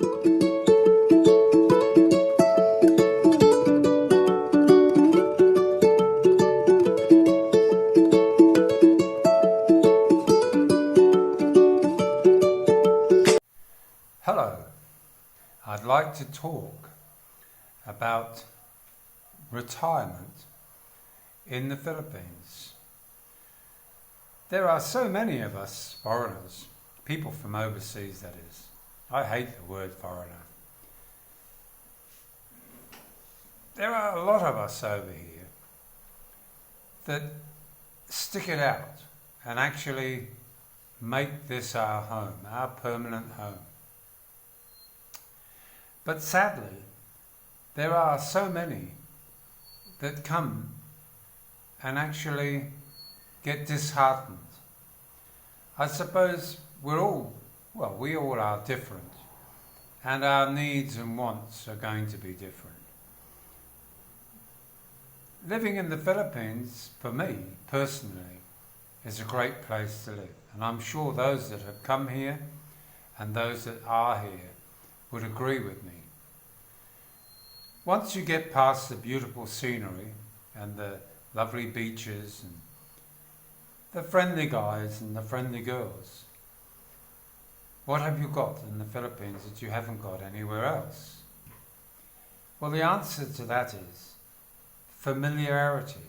Hello, I'd like to talk about retirement in the Philippines. There are so many of us foreigners, people from overseas that is. I hate the word foreigner. There are a lot of us over here that stick it out and actually make this our home, our permanent home. But sadly, there are so many that come and actually get disheartened. I suppose we all are different, and our needs and wants are going to be different. Living in the Philippines, for me personally, is a great place to live, and I'm sure those that have come here and those that are here would agree with me. Once you get past the beautiful scenery and the lovely beaches and the friendly guys and the friendly girls, what have you got in the Philippines that you haven't got anywhere else? Well, the answer to that is familiarity.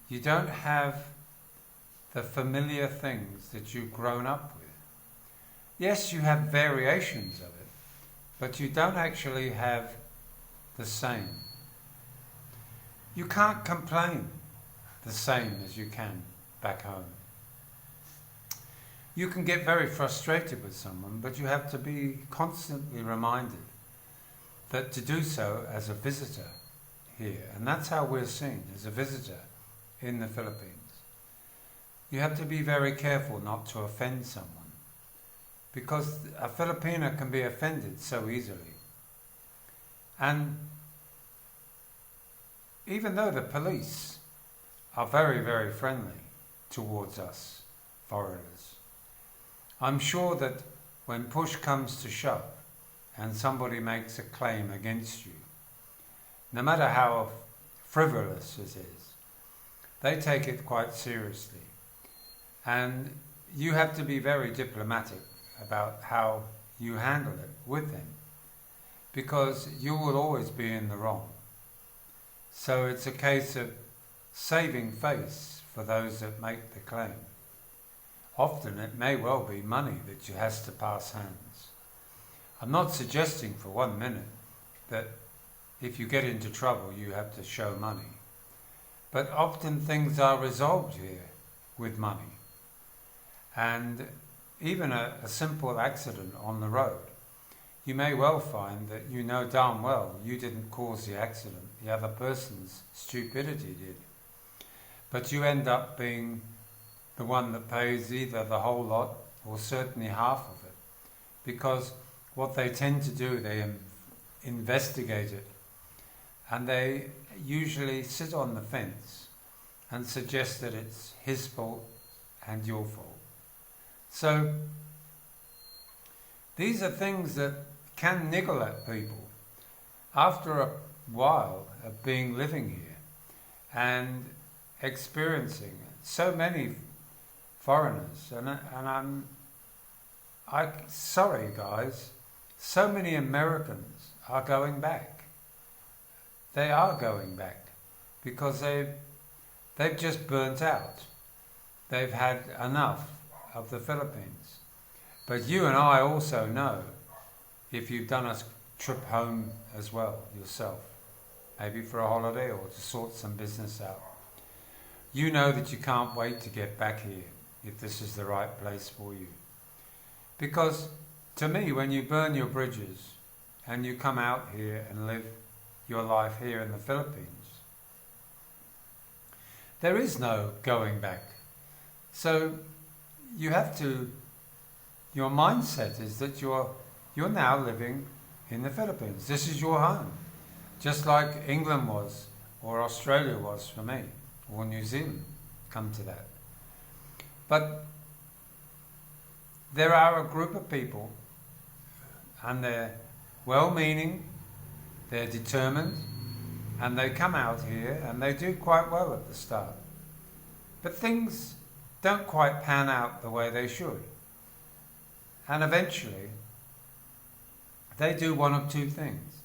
You don't have the familiar things that you've grown up with. Yes, you have variations of it, but you don't actually have the same. You can't complain the same as you can back home. You can get very frustrated with someone, but you have to be constantly reminded that to do so as a visitor here, and that's how we're seen, as a visitor in the Philippines. You have to be very careful not to offend someone, because a Filipino can be offended so easily. And even though the police are very, very friendly towards us foreigners, I'm sure that when push comes to shove and somebody makes a claim against you, no matter how frivolous it is, they take it quite seriously. And you have to be very diplomatic about how you handle it with them, because you will always be in the wrong. So it's a case of saving face for those that make the claim. Often it may well be money that has to pass hands. I'm not suggesting for 1 minute that if you get into trouble you have to show money. But often things are resolved here with money. And even a simple accident on the road, you may well find that you know darn well you didn't cause the accident, the other person's stupidity did. But you end up being the one that pays either the whole lot or certainly half of it. Because what they tend to do, they investigate it, and they usually sit on the fence and suggest that it's his fault and your fault. So these are things that can niggle at people after a while of living here and experiencing so many foreigners, and I'm sorry guys, so many Americans are going back. They are going back because they've just burnt out. They've had enough of the Philippines. But you and I also know, if you've done a trip home as well yourself, maybe for a holiday or to sort some business out, you know that you can't wait to get back here if this is the right place for you. Because to me, when you burn your bridges and you come out here and live your life here in the Philippines, there is no going back. So you have to, your mindset is that you're now living in the Philippines. This is your home. Just like England was, or Australia was for me, or New Zealand, come to that. But there are a group of people, and they're well-meaning, they're determined, and they come out here and they do quite well at the start. But things don't quite pan out the way they should. And eventually, they do one of two things.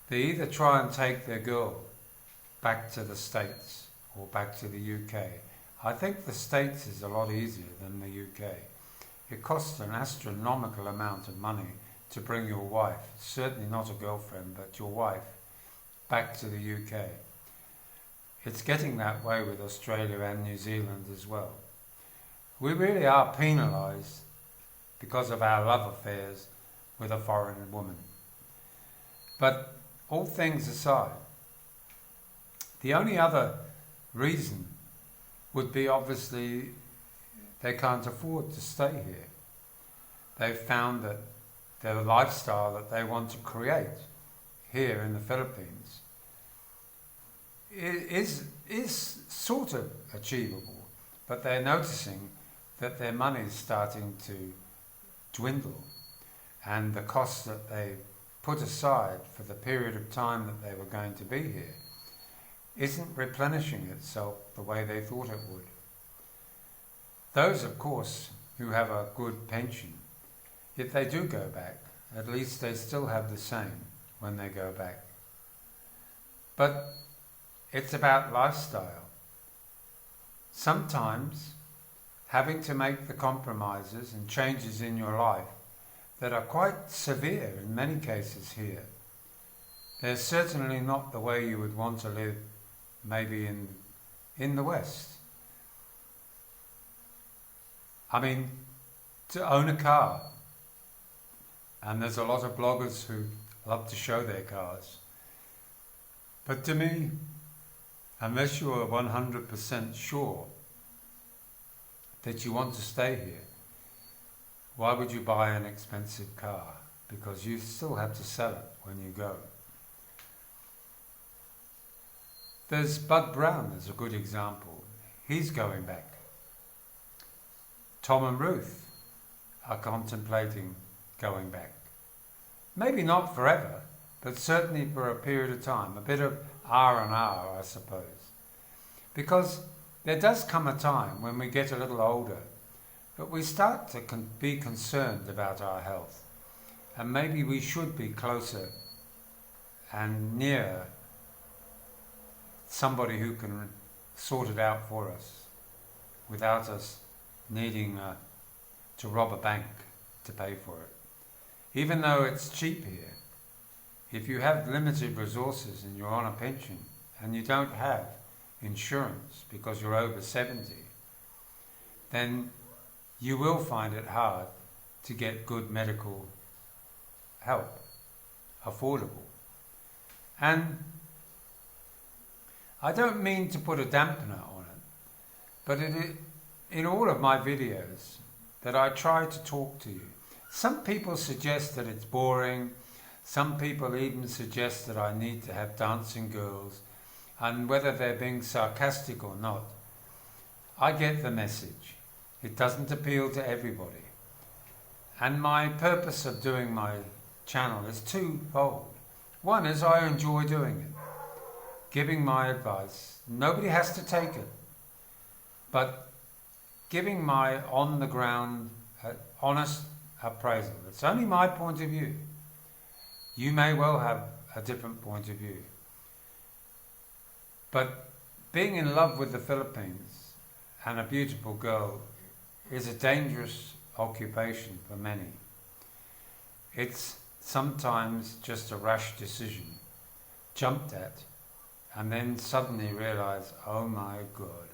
They either try and take their girl back to the States or back to the UK. I think the States is a lot easier than the UK. It costs an astronomical amount of money to bring your wife, certainly not a girlfriend, but your wife, back to the UK. It's getting that way with Australia and New Zealand as well. We really are penalised because of our love affairs with a foreign woman. But all things aside, the only other reason would be obviously they can't afford to stay here. They've found that their lifestyle that they want to create here in the Philippines is sort of achievable, but they're noticing that their money is starting to dwindle, and the costs that they put aside for the period of time that they were going to be here isn't replenishing itself the way they thought it would. Those, of course, who have a good pension, if they do go back, at least they still have the same when they go back. But it's about lifestyle. Sometimes having to make the compromises and changes in your life that are quite severe in many cases here. They're certainly not the way you would want to live maybe in the West. I mean, to own a car, and there's a lot of bloggers who love to show their cars. But to me, unless you are 100% sure that you want to stay here, why would you buy an expensive car? Because you still have to sell it when you go. There's Bud Brown as a good example. He's going back. Tom and Ruth are contemplating going back. Maybe not forever, but certainly for a period of time, a bit of R&R, I suppose. Because there does come a time when we get a little older that we start to be concerned about our health, and maybe we should be closer and near somebody who can sort it out for us without us needing to rob a bank to pay for it. Even though it's cheap here, if you have limited resources and you're on a pension and you don't have insurance because you're over 70, then you will find it hard to get good medical help, affordable. And I don't mean to put a dampener on it, but in all of my videos that I try to talk to you, some people suggest that it's boring, some people even suggest that I need to have dancing girls, and whether they're being sarcastic or not, I get the message. It doesn't appeal to everybody. And my purpose of doing my channel is twofold. One is I enjoy doing it, giving my advice. Nobody has to take it, but giving my on-the-ground, honest appraisal. It's only my point of view. You may well have a different point of view. But being in love with the Philippines and a beautiful girl is a dangerous occupation for many. It's sometimes just a rash decision, jumped at, and then suddenly realize, oh my God,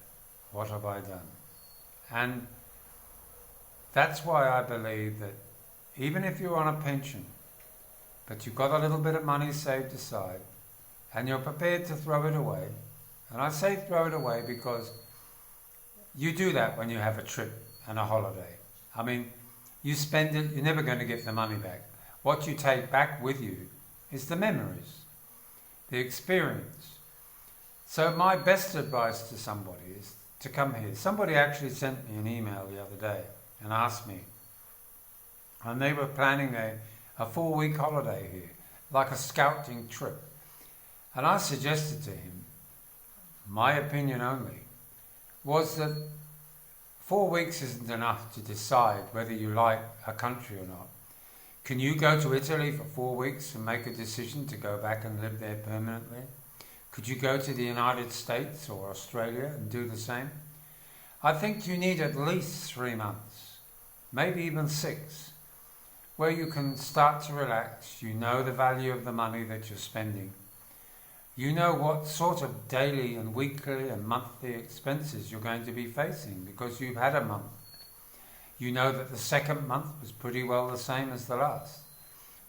what have I done? And that's why I believe that even if you're on a pension, but you've got a little bit of money saved aside, and you're prepared to throw it away, and I say throw it away because you do that when you have a trip and a holiday. I mean, you spend it, you're never going to get the money back. What you take back with you is the memories, the experience. So my best advice to somebody is to come here. Somebody actually sent me an email the other day and asked me, and they were planning a 4-week holiday here, like a scouting trip. And I suggested to him, my opinion only, was that 4 weeks isn't enough to decide whether you like a country or not. Can you go to Italy for 4 weeks and make a decision to go back and live there permanently? Could you go to the United States or Australia and do the same? I think you need at least 3 months, maybe even 6, where you can start to relax. You know the value of the money that you're spending. You know what sort of daily and weekly and monthly expenses you're going to be facing because you've had a month. You know that the second month was pretty well the same as the last.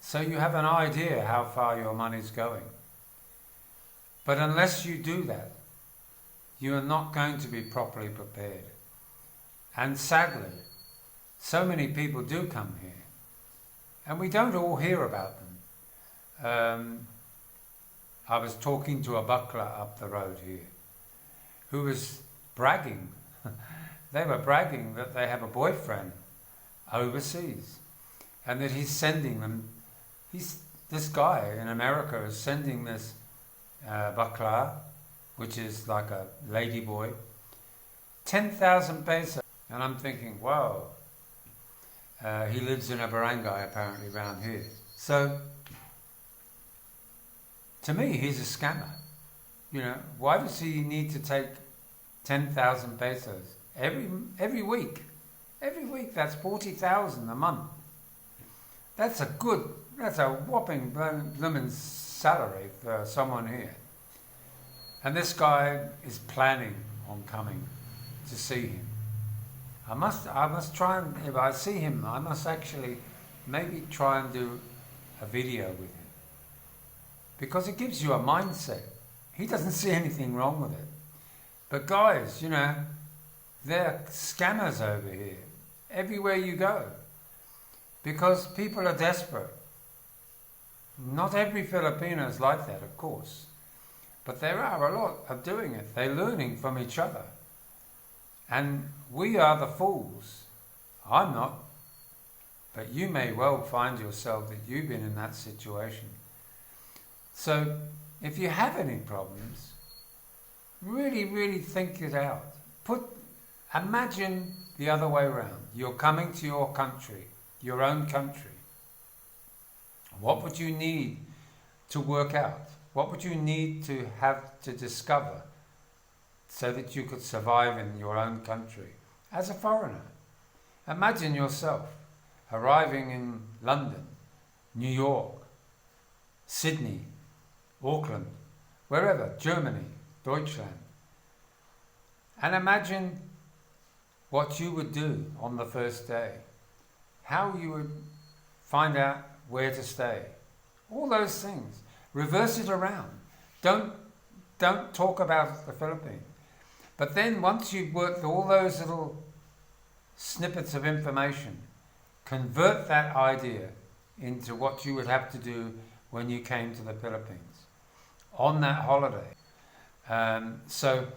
So you have an idea how far your money's going. But unless you do that, you are not going to be properly prepared. And sadly, so many people do come here, and we don't all hear about them. I was talking to a buckler up the road here who was bragging. They were bragging that they have a boyfriend overseas and that he's sending them. This guy in America is sending this buckler, which is like a lady boy, 10,000 pesos. And I'm thinking, wow, he lives in a barangay apparently around here. So, to me, he's a scammer. You know, why does he need to take 10,000 pesos every week? Every week, that's 40,000 a month. That's a whopping blooming salary for someone here. And this guy is planning on coming to see him. I must try and, if I see him, I must actually maybe try and do a video with him. Because it gives you a mindset. He doesn't see anything wrong with it. But guys, you know, they're scammers over here, everywhere you go. Because people are desperate. Not every Filipino is like that, of course. But there are a lot of doing it. They're learning from each other. And we are the fools. I'm not. But you may well find yourself that you've been in that situation. So, if you have any problems, really, really think it out. Imagine the other way around. You're coming to your country, your own country. What would you need to work out? What would you need to have to discover so that you could survive in your own country as a foreigner? Imagine yourself arriving in London, New York, Sydney, Auckland, wherever, Germany, Deutschland. And imagine what you would do on the first day, how you would find out where to stay, all those things. Reverse it around. Don't talk about the Philippines. But then once you've worked all those little snippets of information, convert that idea into what you would have to do when you came to the Philippines on that holiday. So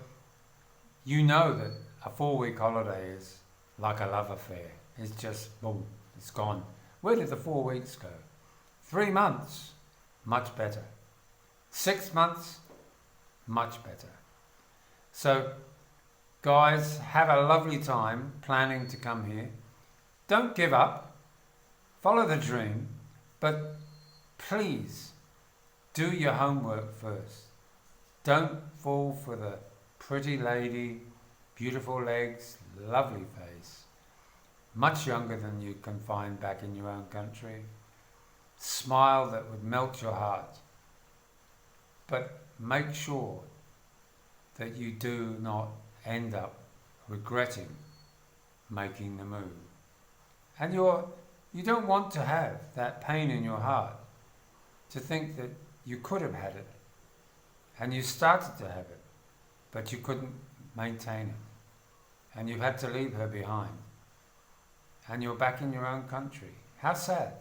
you know that a 4-week holiday is like a love affair. It's just, boom, it's gone. Where did the 4 weeks go? 3 months, much better. 6 months, much better. So, guys, have a lovely time planning to come here. Don't give up. Follow the dream. But please, do your homework first. Don't fall for the pretty lady, beautiful legs, lovely face, much younger than you can find back in your own country. Smile that would melt your heart. But make sure that you do not end up regretting making the move. And you don't want to have that pain in your heart to think that you could have had it and you started to have it, but you couldn't maintain it. And you had to leave her behind. And you're back in your own country. How sad.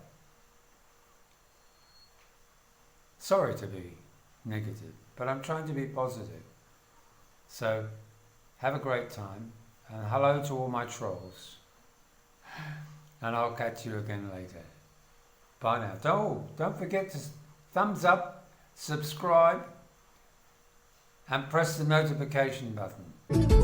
Sorry to be negative, but I'm trying to be positive. So, have a great time, and hello to all my trolls. And I'll catch you again later. Bye now. Don't forget to thumbs up, subscribe, and press the notification button.